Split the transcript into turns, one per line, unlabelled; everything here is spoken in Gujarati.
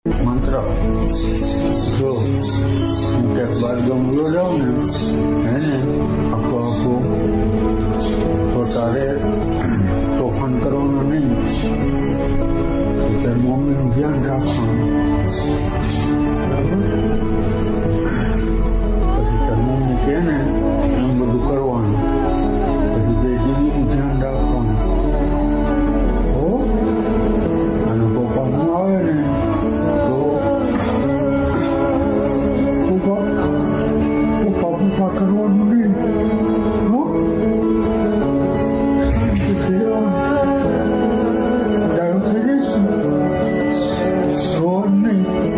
મંત્ર જો હું ક્યાંક બાર ગમલો જાઉં ને હે ને આખું તો તારે તોફાન કરવાનું નહીં, તારી મમ્મીનું ધ્યાન રાખવાનું, બરાબર? પછી તારી મમ્મી કહે ને એમ બધું કરવાનું, પછી બે દીદીનું ધ્યાન રાખવાનું. હો અને પપ્પા ન આવે ને પપ્પા કરવાનું નહીં. ડાયો થઈ જઈશ રોજ નહીં.